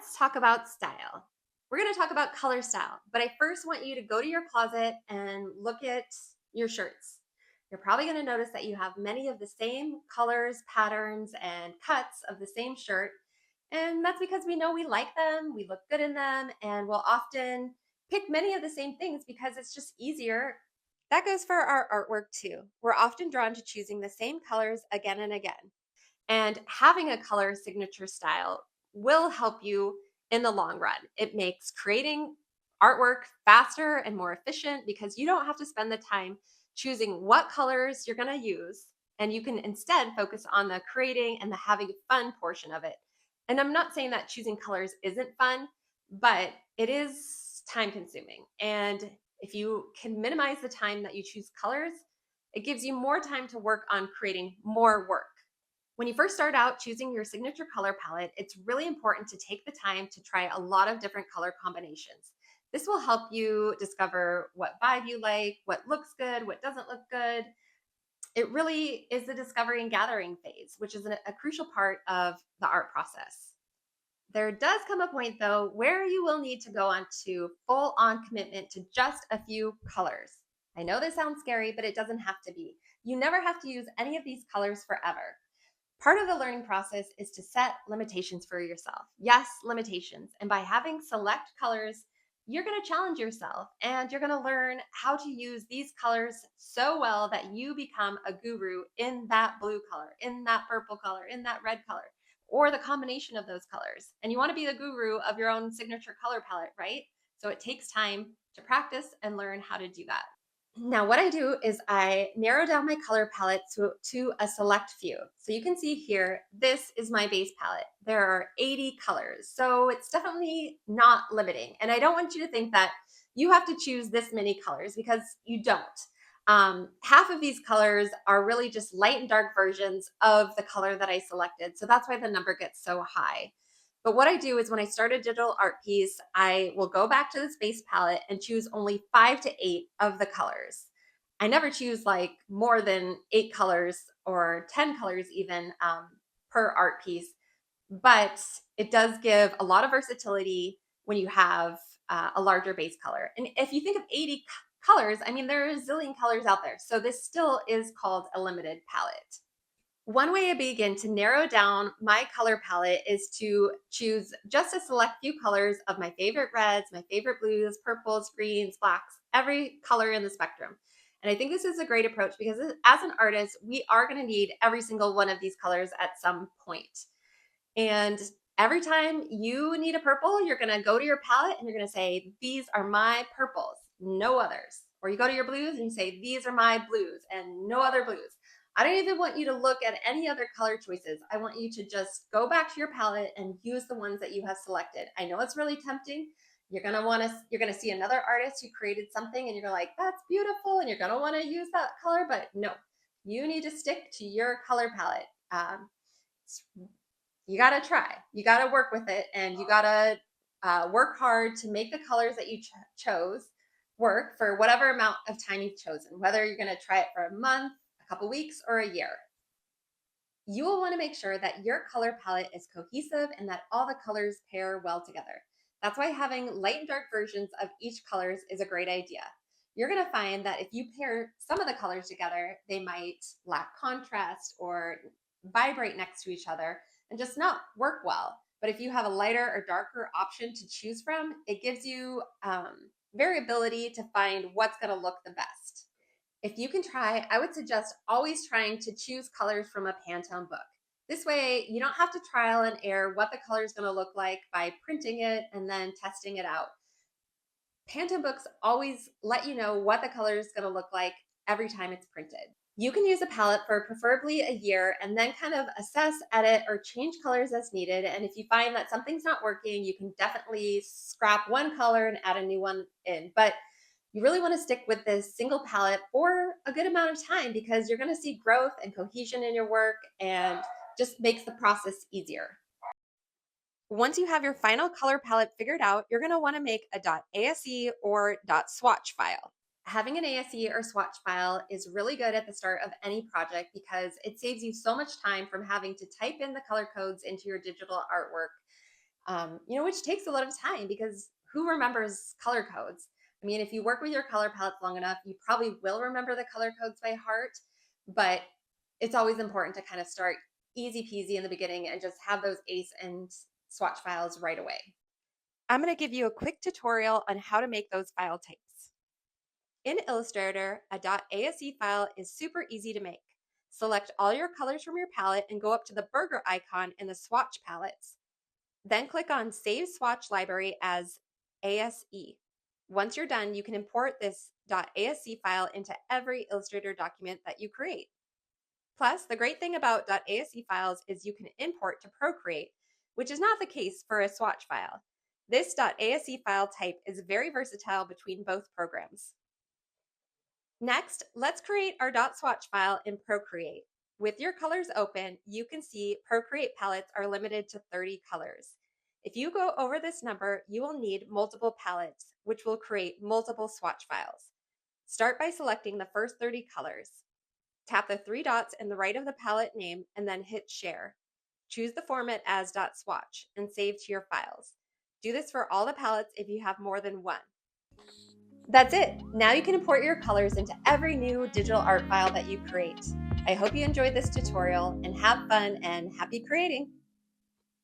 Let's talk about style. We're going to talk about color style, but I first want you to go to your closet and look at your shirts. You're probably going to notice that you have many of the same colors, patterns, and cuts of the same shirt. And that's because we know we like them, we look good in them, and we'll often pick many of the same things because it's just easier. That goes for our artwork too. We're often drawn to choosing the same colors again and again. And having a color signature style will help you in the long run. It makes creating artwork faster and more efficient because you don't have to spend the time choosing what colors you're going to use. And you can instead focus on the creating and the having fun portion of it. And I'm not saying that choosing colors isn't fun, but it is time consuming. And if you can minimize the time that you choose colors, it gives you more time to work on creating more work. When you first start out choosing your signature color palette, it's really important to take the time to try a lot of different color combinations. This will help you discover what vibe you like, what looks good, what doesn't look good. It really is the discovery and gathering phase, which is a crucial part of the art process. There does come a point though where you will need to go on to full on commitment to just a few colors. I know this sounds scary, but it doesn't have to be. You never have to use any of these colors forever. Part of the learning process is to set limitations for yourself. Yes, limitations. And by having select colors, you're going to challenge yourself and you're going to learn how to use these colors so well that you become a guru in that blue color, in that purple color, in that red color, or the combination of those colors. And you want to be the guru of your own signature color palette, right? So it takes time to practice and learn how to do that. Now, what I do is I narrow down my color palette to a select few. So you can see here, this is my base palette. There are 80 colors, so it's definitely not limiting. And I don't want you to think that you have to choose this many colors because you don't. Half of these colors are really just light and dark versions of the color that I selected. So that's why the number gets so high. But what I do is when I start a digital art piece, I will go back to this base palette and choose only 5 to 8 of the colors. I never choose like more than 8 colors or 10 colors even per art piece, but it does give a lot of versatility when you have a larger base color. And if you think of 80 colors, I mean, there are a zillion colors out there. So this still is called a limited palette. One way I begin to narrow down my color palette is to choose just a select few colors of my favorite reds, my favorite blues, purples, greens, blacks, every color in the spectrum. And I think this is a great approach because as an artist, we are going to need every single one of these colors at some point. And every time you need a purple, you're going to go to your palette and you're going to say, these are my purples, no others. Or you go to your blues and you say, these are my blues and no other blues. I don't even want you to look at any other color choices. I want you to just go back to your palette and use the ones that you have selected. I know it's really tempting. You're gonna see another artist who created something and you're like, that's beautiful, and you're gonna want to use that color, but no, you need to stick to your color palette. You got to try, you got to work with it, and you got to work hard to make the colors that you chose work for whatever amount of time you've chosen, whether you're going to try it for a month, a couple weeks, or a year. You will want to make sure that your color palette is cohesive and that all the colors pair well together. That's why having light and dark versions of each colors is a great idea. You're going to find that if you pair some of the colors together, they might lack contrast or vibrate next to each other and just not work well. But if you have a lighter or darker option to choose from, it gives you variability to find what's going to look the best. If you can try, I would suggest always trying to choose colors from a Pantone book. This way, you don't have to trial and error what the color is going to look like by printing it and then testing it out. Pantone books always let you know what the color is going to look like every time it's printed. You can use a palette for preferably a year and then kind of assess, edit, or change colors as needed. And if you find that something's not working, you can definitely scrap one color and add a new one in. But you really want to stick with this single palette for a good amount of time because you're going to see growth and cohesion in your work and just makes the process easier. Once you have your final color palette figured out, you're going to want to make a .ase or .swatch file. Having an ASE or Swatch file is really good at the start of any project because it saves you so much time from having to type in the color codes into your digital artwork. which takes a lot of time because who remembers color codes? I mean, if you work with your color palettes long enough, you probably will remember the color codes by heart, but it's always important to kind of start easy peasy in the beginning and just have those ACE and Swatch files right away. I'm going to give you a quick tutorial on how to make those file types. In Illustrator, a .ase file is super easy to make. Select all your colors from your palette and go up to the burger icon in the swatch palettes. Then click on Save Swatch Library as ASE. Once you're done, you can import this .ase file into every Illustrator document that you create. Plus, the great thing about .ase files is you can import to Procreate, which is not the case for a swatch file. This .ase file type is very versatile between both programs. Next, let's create our .swatch file in Procreate. With your colors open, you can see Procreate palettes are limited to 30 colors. If you go over this number, you will need multiple palettes, which will create multiple swatch files. Start by selecting the first 30 colors. Tap the three dots in the right of the palette name and then hit Share. Choose the format as .swatch and save to your files. Do this for all the palettes if you have more than one. That's it. Now you can import your colors into every new digital art file that you create. I hope you enjoyed this tutorial and have fun and happy creating.